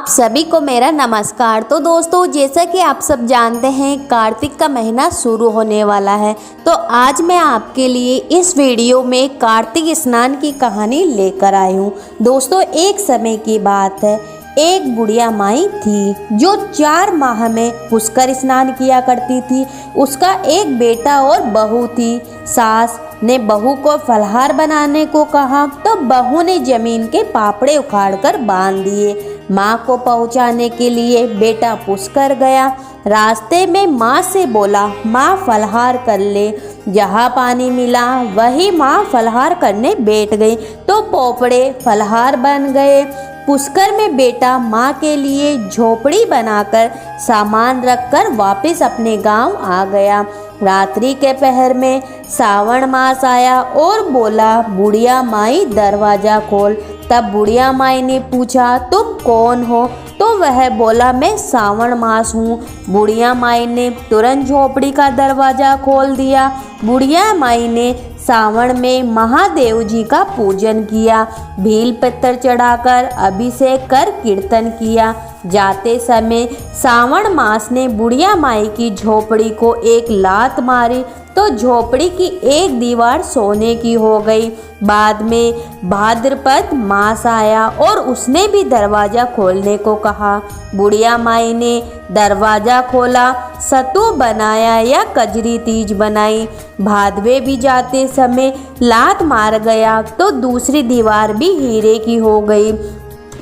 सभी को मेरा नमस्कार। तो दोस्तों, जैसा कि आप सब जानते हैं, कार्तिक का महीना शुरू होने वाला है। तो आज मैं आपके लिए इस वीडियो में कार्तिक स्नान की कहानी लेकर आई हूँ। दोस्तों, एक समय की बात है, एक बुढ़िया माई थी जो 4 माह में पुष्कर स्नान किया करती थी। उसका एक बेटा और बहू थी। सास ने बहू को फलहार बनाने को कहा तो बहू ने जमीन के पापड़े उखाड़कर बांध दिए। माँ को पहुँचाने के लिए बेटा पुष्कर गया। रास्ते में माँ से बोला, माँ फलहार कर ले। जहाँ पानी मिला वही माँ फलहार करने बैठ गई तो पोपड़े फलहार बन गए। पुष्कर में बेटा माँ के लिए झोपड़ी बनाकर सामान रखकर वापस अपने गांव आ गया। रात्रि के पहर में सावन मास आया और बोला, बुढ़िया माई दरवाजा खोल। तब बुढ़िया माई ने पूछा, तुम कौन हो? तो वह बोला, मैं सावन मास हूँ। बुढ़िया माई ने तुरंत झोपड़ी का दरवाजा खोल दिया। बुढ़िया माई ने सावन में महादेव जी का पूजन किया, भील पत्थर चढ़ाकर अभिषेक कर कीर्तन किया। जाते समय सावन मास ने बुढ़िया माई की झोपड़ी को एक लात मारी तो झोपड़ी की एक दीवार सोने की हो गई। बाद में भाद्रपद मास आया और उसने भी दरवाजा खोलने को कहा। बुढ़िया माई ने दरवाजा खोला, सतु बनाया या कजरी तीज बनाई। भादवे भी जाते समय लात मार गया तो दूसरी दीवार भी हीरे की हो गई।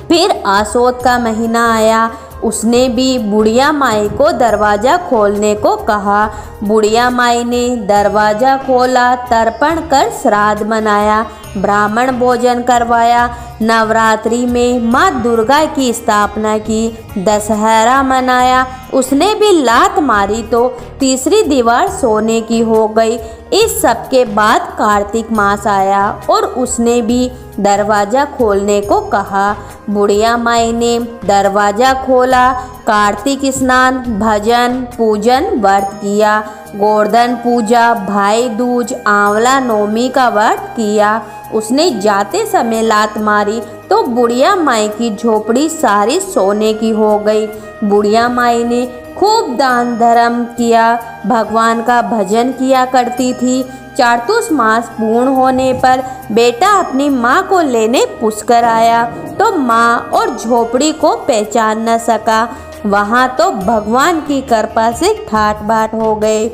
फिर आसोद का महीना आया, उसने भी बुढ़िया माई को दरवाजा खोलने को कहा। बुढ़िया माई ने दरवाजा खोला, तर्पण कर श्राद्ध मनाया, ब्राह्मण भोजन करवाया। नवरात्रि में माँ दुर्गा की स्थापना की, दशहरा मनाया। उसने भी लात मारी तो तीसरी दीवार सोने की हो गई। इस सब के बाद कार्तिक मास आया और उसने भी दरवाजा खोलने को कहा। बुढ़िया माई ने दरवाजा खोला, कार्तिक स्नान, भजन पूजन व्रत किया, गोवर्धन पूजा, भाई दूज, आंवला नौमी का व्रत किया। उसने जाते समय लात मारी तो बुढ़िया माई की झोपड़ी सारी सोने की हो गई। बुढ़िया माई ने खूब दान धर्म किया, भगवान का भजन किया करती थी। चातुर्मास मास पूर्ण होने पर बेटा अपनी माँ को लेने पुष्कर आया तो माँ और झोपड़ी को पहचान न सका। वहाँ तो भगवान की कृपा से ठाट बाट हो गए।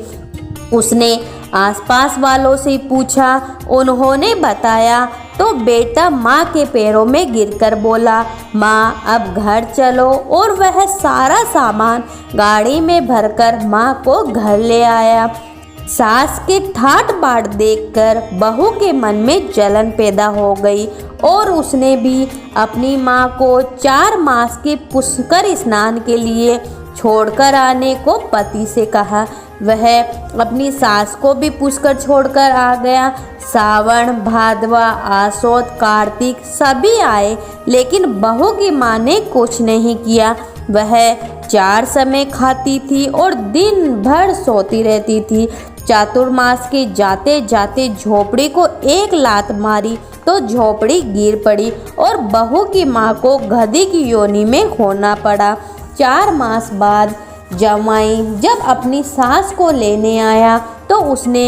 उसने आसपास वालों से पूछा, उन्होंने बताया तो बेटा माँ के पैरों में गिरकर बोला, माँ अब घर चलो। और वह सारा सामान गाड़ी में भरकर माँ को घर ले आया। सास के ठाट बाट देखकर बहू के मन में जलन पैदा हो गई और उसने भी अपनी माँ को 4 मास के पुष्कर स्नान के लिए छोड़कर आने को पति से कहा। वह अपनी सास को भी पुष्कर छोड़कर आ गया। सावन, भादवा, आसोद, कार्तिक सभी आए, लेकिन बहू की माँ ने कुछ नहीं किया। वह 4 समय खाती थी और दिन भर सोती रहती थी। चातुर्मास के जाते जाते झोपड़ी को एक लात मारी तो झोपड़ी गिर पड़ी और बहू की माँ को गधी की योनि में होना पड़ा। 4 मास बाद जमाई जब अपनी सास को लेने आया तो उसने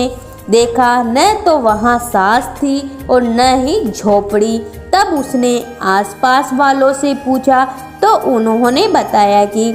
देखा न तो वहाँ सास थी और न ही झोपड़ी। तब उसने आसपास वालों से पूछा तो उन्होंने बताया कि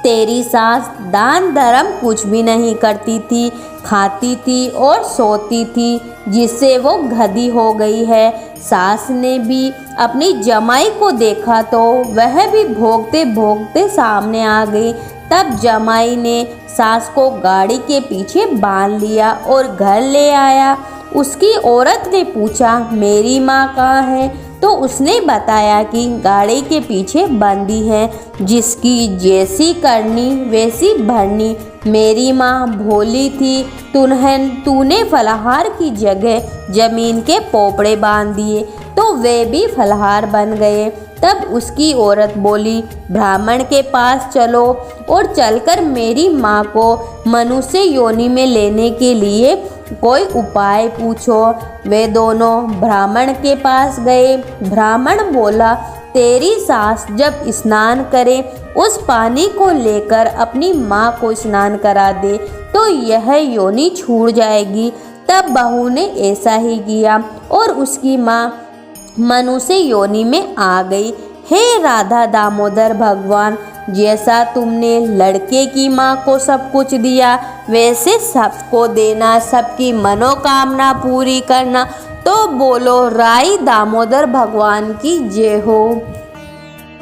तेरी सास दान धर्म कुछ भी नहीं करती थी, खाती थी और सोती थी, जिससे वो गधी हो गई है। सास ने भी अपनी जमाई को देखा तो वह भी भोगते भोगते सामने आ गई। तब जमाई ने सास को गाड़ी के पीछे बांध लिया और घर ले आया। उसकी औरत ने पूछा, मेरी माँ कहाँ है? तो उसने बताया कि गाड़ी के पीछे बंदी है, जिसकी जैसी करनी वैसी भरनी। मेरी माँ भोली थी, तूने फलहार की जगह जमीन के पोपड़े बांध दिए तो वे भी फलहार बन गए। तब उसकी औरत बोली, ब्राह्मण के पास चलो और चलकर मेरी माँ को मनुष्य योनि में लेने के लिए कोई उपाय पूछो। वे दोनों ब्राह्मण के पास गए। ब्राह्मण बोला, तेरी सास जब स्नान करे उस पानी को लेकर अपनी माँ को स्नान करा दे तो यह योनि छूट जाएगी। तब बहू ने ऐसा ही किया और उसकी माँ मनुष्य योनि में आ गई। हे राधा दामोदर भगवान, जैसा तुमने लड़के की माँ को सब कुछ दिया वैसे सबको देना, सबकी मनोकामना पूरी करना। तो बोलो राई दामोदर भगवान की जय हो।